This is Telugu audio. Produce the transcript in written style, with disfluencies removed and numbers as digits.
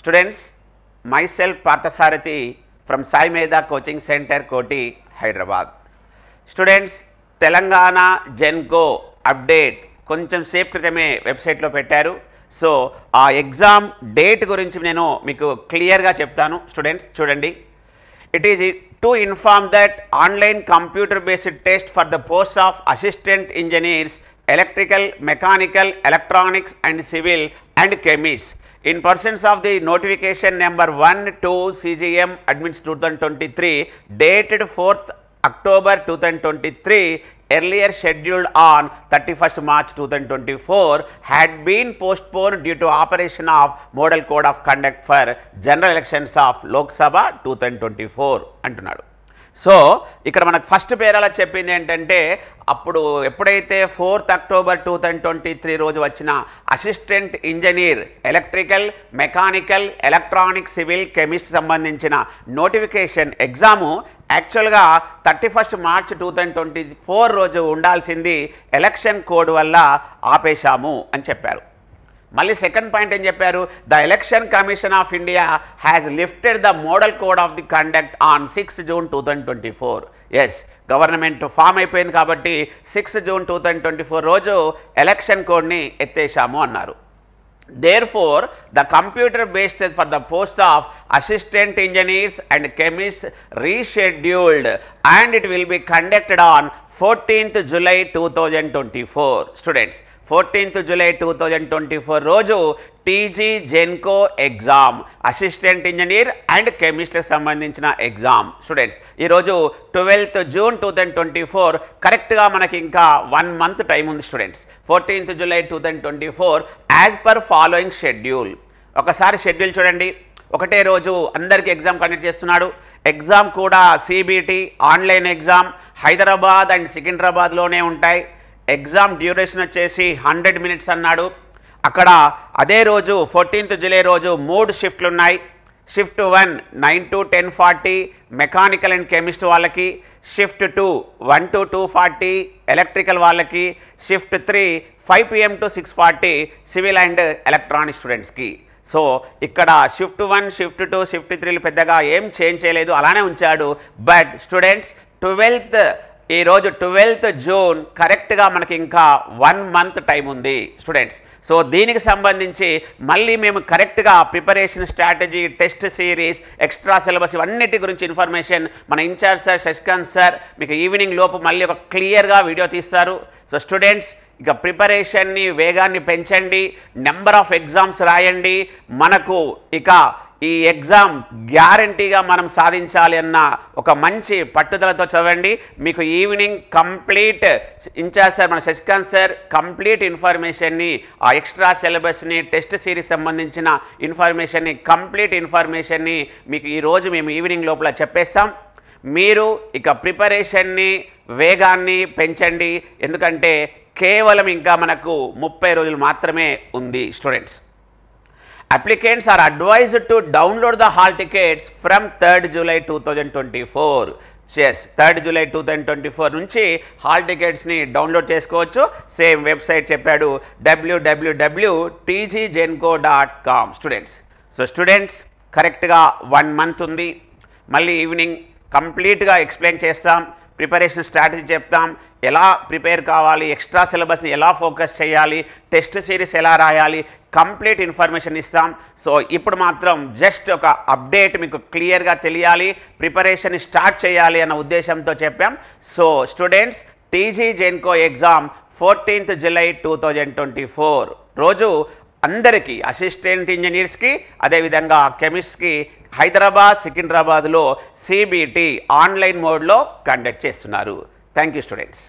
Students, myself Parthasarathi from Sai Medha Coaching Center, Koti, Hyderabad. Students, Telangana Genco update కొంచెం సేపు క్రితమే వెబ్సైట్లో పెట్టారు. సో ఆ ఎగ్జామ్ డేట్ గురించి నేను మీకు క్లియర్గా చెప్తాను. స్టూడెంట్స్ చూడండి, it is to inform that online computer based test for the post of assistant engineers electrical, mechanical, electronics and civil and chemist in persons of the notification number 1-2 CGM admins 2023 dated 4th October 2023 earlier scheduled on 31st March 2024 had been postponed due to operation of model code of conduct for general elections of Lok Sabha 2024 అంటున్నాడు. సో ఇక్కడ మనకు ఫస్ట్ పేరాల చెప్పింది ఏంటంటే, అప్పుడు ఎప్పుడైతే 4th October 2023 రోజు వచ్చిన assistant engineer electrical, mechanical, electronic, civil, chemist సంబంధించిన నోటిఫికేషన్ ఎగ్జాము యాక్చువల్గా 31st March 2024 రోజు ఉండాల్సింది ఎలక్షన్ కోడ్ వల్ల ఆపేశాము అని చెప్పారు. మళ్ళీ సెకండ్ పాయింట్ ఏం చెప్పారు, the election commission of India has lifted the model code of the conduct on 6th June 2024. Yes, government form అయిపోయింది కాబట్టి 6th June 2024 రోజు ఎలక్షన్ కోడ్ని ఎత్తేసాము అన్నారు. Therefore, the computer based for the post of assistant engineers and chemists rescheduled and it will be conducted on 14th July 2024. Students, 14th July 2024 రోజు TG Genco exam, assistant engineer and chemist సంబంధించిన ఎగ్జామ్. స్టూడెంట్స్, ఈరోజు 12th June 2024, కరెక్ట్గా మనకి ఇంకా 1 month టైం ఉంది. Students, 14th July 2024 as per following schedule. ఒకసారి షెడ్యూల్ చూడండి. ఒకటే రోజు అందరికీ ఎగ్జామ్ కండక్ట్ చేస్తున్నాడు. ఎగ్జామ్ కూడా CBT online exam Hyderabad and సికింద్రాబాద్లోనే ఉంటాయి. ఎగ్జామ్ డ్యూరేషన్ వచ్చేసి 100 minutes అన్నాడు. అక్కడ అదే రోజు 14th July రోజు 3 షిఫ్ట్లు ఉన్నాయి. Shift 1 9 to 10:40 mechanical and chemist వాళ్ళకి, షిఫ్ట్ 2 1 to 2:40 ఎలక్ట్రికల్ వాళ్ళకి, shift 3 5 PM to 6:40 civil and electronic స్టూడెంట్స్కి. సో ఇక్కడ షిఫ్ట్ 1, షిఫ్ట్ 2, షిఫ్ట్ 3 పెద్దగా ఏం చేంజ్ చేయలేదు, అలానే ఉంచాడు. బట్ స్టూడెంట్స్, ఈరోజు 12th June కరెక్ట్గా మనకి ఇంకా 1 month టైం ఉంది. స్టూడెంట్స్, సో దీనికి సంబంధించి మళ్ళీ మేము కరెక్ట్గా preparation strategy, test series, extra syllabus ఇవన్నిటి గురించి ఇన్ఫర్మేషన్ మన ఇన్ఛార్జ్ సార్ శశికాంత్ సార్ మీకు ఈవినింగ్ లోపు మళ్ళీ ఒక క్లియర్గా వీడియో తీస్తారు. సో స్టూడెంట్స్, ఇక ప్రిపరేషన్ని వేగాన్ని పెంచండి, నెంబర్ ఆఫ్ ఎగ్జామ్స్ రాయండి. మనకు ఇక ఈ ఎగ్జామ్ గ్యారంటీగా మనం సాధించాలి అన్న ఒక మంచి పట్టుదలతో చదవండి. మీకు ఈవినింగ్ కంప్లీట్ ఇన్ఛార్జ్ సార్ మన శశికాంత్ సార్ కంప్లీట్ ఇన్ఫర్మేషన్ని, ఆ ఎక్స్ట్రా సిలబస్ని, టెస్ట్ సిరీస్ సంబంధించిన ఇన్ఫర్మేషన్ని, కంప్లీట్ ఇన్ఫర్మేషన్ని మీకు ఈరోజు మేము ఈవినింగ్ లోపల చెప్పేస్తాం. మీరు ఇక ప్రిపరేషన్ని వేగాన్ని పెంచండి, ఎందుకంటే కేవలం ఇంకా మనకు 30 రోజులు మాత్రమే ఉంది. Students, applicants are advised to download the hall tickets from 3rd July 2024. yes, 3rd July 2024 నుంచి హాల్ టికెట్స్ని డౌన్లోడ్ చేసుకోవచ్చు. సేమ్ వెబ్సైట్ చెప్పాడు, www.tggenco.com. స్టూడెంట్స్, సో స్టూడెంట్స్ కరెక్ట్గా 1 month ఉంది. మళ్ళీ ఈవినింగ్ కంప్లీట్గా ఎక్స్ప్లెయిన్ చేస్తాం, ప్రిపరేషన్ స్ట్రాటజీ చెప్తాం, ఎలా ప్రిపేర్ కావాలి, ఎక్స్ట్రా సిలబస్ని ఎలా ఫోకస్ చేయాలి, టెస్ట్ సిరీస్ ఎలా రాయాలి, కంప్లీట్ ఇన్ఫర్మేషన్ ఇస్తాం. సో ఇప్పుడు మాత్రం జస్ట్ ఒక అప్డేట్ మీకు క్లియర్గా తెలియాలి, ప్రిపరేషన్ స్టార్ట్ చేయాలి అన్న ఉద్దేశంతో చెప్పాం. So students, TG Genco exam 14th July 2024 రోజు అందరికీ, అసిస్టెంట్ ఇంజనీర్స్కి అదేవిధంగా కెమిస్ట్కి హైదరాబాద్, సికింద్రాబాద్లో సిబిటి ఆన్లైన్ మోడ్లో కండక్ట్ చేస్తున్నారు. Thank you students.